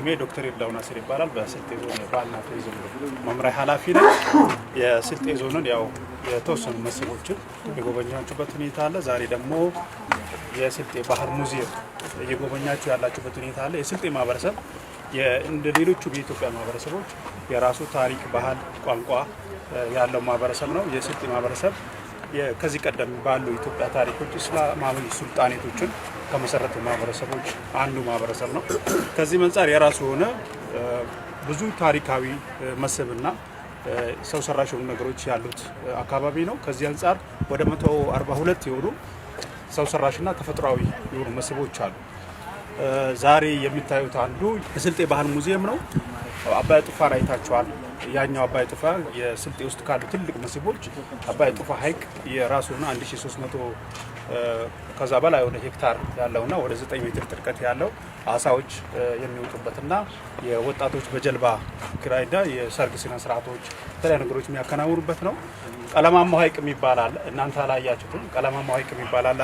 ስሜ ዶክተር ይርዳው ናስር ይባላል። በስልጤ ዞን የባህልና ቱሪዝም መምሪያ ኃላፊ ነኝ። የስልጤ ዞንን ያው የተወሰኑ መስህቦችን የጎበኛችሁበት ሁኔታ አለ። ዛሬ ደግሞ የስልጤ ባህል ሙዚየም እየጎበኛችሁ ያላችሁበት ሁኔታ አለ። የስልጤ ማህበረሰብ እንደ ሌሎቹ የኢትዮጵያ ማህበረሰቦች የራሱ ታሪክ፣ ባህል፣ ቋንቋ ያለው ማህበረሰብ ነው። የስልጤ ማህበረሰብ ከዚህ ቀደም ባሉ ኢትዮጵያ ታሪኮች እስላማዊ ሱልጣኔቶችን ከመሰረቱ ማህበረሰቦች አንዱ ማህበረሰብ ነው። ከዚህ መንጻር የራሱ ሆነ ብዙ ታሪካዊ መስህብና ሰው ሰራሽ ነገሮች ያሉት አካባቢ ነው። ከዚህ አንጻር ወደ 142 የሆኑ ሰው ሰራሽና ተፈጥሯዊ የሆኑ መስህቦች አሉ። ዛሬ የሚታዩት አንዱ የስልጤ ባህል ሙዚየም ነው። አባይ ጡፋን አይታችኋል። ያኛው አባይ ጡፋ የስልጤ ውስጥ ካሉ ትልቅ መስህቦች አባይ ጡፋ ሐይቅ የራሱና 1300 ከዛ በላይ የሆነ ሄክታር ያለውና ወደ 9 ሜትር ጥልቀት ያለው አሳዎች የሚወጡበትና የወጣቶች በጀልባ ኪራይና የሰርግ ስነ ስርዓቶች የተለያዩ ነገሮች የሚያከናውኑበት ነው። ቀለማማው ሐይቅ የሚባል አለ። እናንተ አላያችሁትም። ቀለማማው ሐይቅ የሚባል አለ።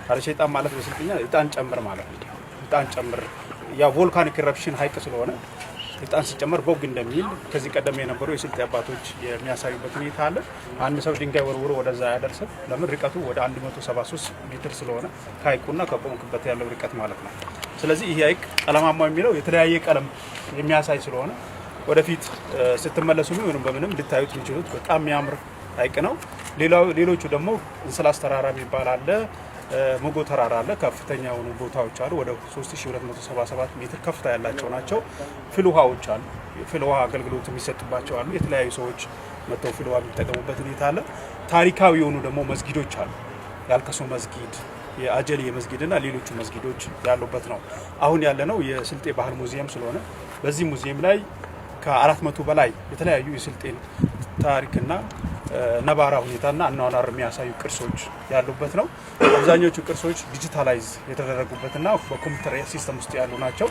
አርሸይጣን ማለት በስልጥኛ እጣን ጨምር ማለት ነው። እጣን ጨምር ያ ቮልካኒክ ኢረፕሽን ሐይቅ ስለሆነ እጣን ሲጨመር ቦግ እንደሚል ከዚህ ቀደም የነበሩ የስልጤ አባቶች የሚያሳዩበት ሁኔታ አለ። አንድ ሰው ድንጋይ ወርውሮ ወደዛ ያደርሰን። ለምን ርቀቱ ወደ 173 ሜትር ስለሆነ ከሐይቁና ከቆምክበት ያለው ርቀት ማለት ነው። ስለዚህ ይህ ሐይቅ ቀለማማው የሚለው የተለያየ ቀለም የሚያሳይ ስለሆነ ወደፊት ስትመለሱ ምንም በምንም ልታዩት የሚችሉት በጣም የሚያምር ሐይቅ ነው። ሌሎቹ ደግሞ እንስላስ ተራራ የሚባል አለ። ሞጎ ተራራ አለ። ከፍተኛ የሆኑ ቦታዎች አሉ። ወደ 3277 ሜትር ከፍታ ያላቸው ናቸው። ፍል ውሃዎች አሉ። ፍል ውሃ አገልግሎት የሚሰጥባቸው አሉ። የተለያዩ ሰዎች መጥተው ፍል ውሃ የሚጠቀሙበት ሁኔታ አለ። ታሪካዊ የሆኑ ደግሞ መስጊዶች አሉ። ያልከሶ መስጊድ፣ የአጀል መስጊድና ሌሎቹ መስጊዶች ያሉበት ነው። አሁን ያለነው የስልጤ ባህል ሙዚየም ስለሆነ በዚህ ሙዚየም ላይ ከ400 በላይ የተለያዩ የስልጤን ታሪክና ነባራ ሁኔታና አኗኗር የሚያሳዩ ቅርሶች ያሉበት ነው። አብዛኞቹ ቅርሶች ዲጂታላይዝ የተደረጉበትና በኮምፒውተር ሲስተም ውስጥ ያሉ ናቸው።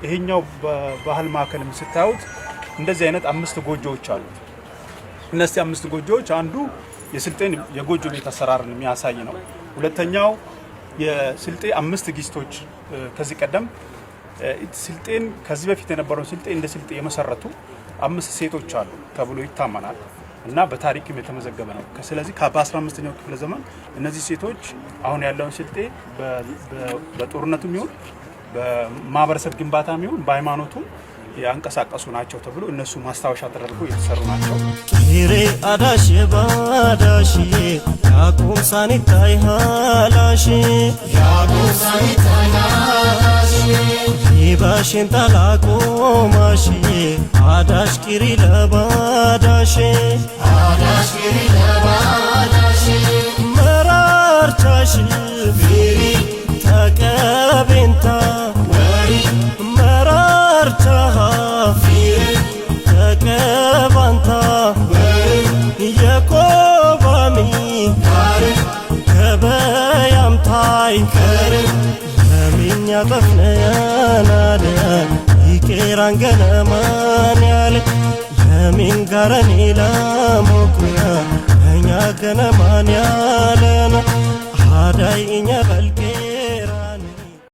ይሄኛው በባህል ማዕከልም ስታዩት እንደዚህ አይነት 5 ጎጆዎች አሉ። እነዚህ 5 ጎጆዎች አንዱ የስልጤን የጎጆ ቤት አሰራርን የሚያሳይ ነው። ሁለተኛው የስልጤ 5 ጊስቶች ከዚህ ቀደም ስልጤን ከዚህ በፊት የነበረው ስልጤ እንደ ስልጤ የመሰረቱ 5 ሴቶች አሉ ተብሎ ይታመናል እና በታሪክም የተመዘገበ ነው። ስለዚህ በ15ኛው ክፍለ ዘመን እነዚህ ሴቶች አሁን ያለውን ስልጤ በጦርነቱም ይሁን በማህበረሰብ ግንባታም ይሁን በሃይማኖቱ ያንቀሳቀሱ ናቸው ተብሎ እነሱ ማስታወሻ ተደርጎ የተሰሩ ናቸው። ሂሬ አዳሽ ባዳሽ ያቁም ሳኒታይ ሃላሽ ይባሽን ታላቆ ማሽ አዳሽ ቂሪ ለባዳሽ መራርቻሽ ቢሪ ተቀቤንታ መራርቻሃ ተቀባንታ የቆባሚ ገበያምታይ ለሚኛ ጠፍነያናደ ይቄራን ገነማን ያለ ለሚን ጋረኔ ላሞኩያ እኛ ገነማን ያለና አዳይ እኛ በልቅ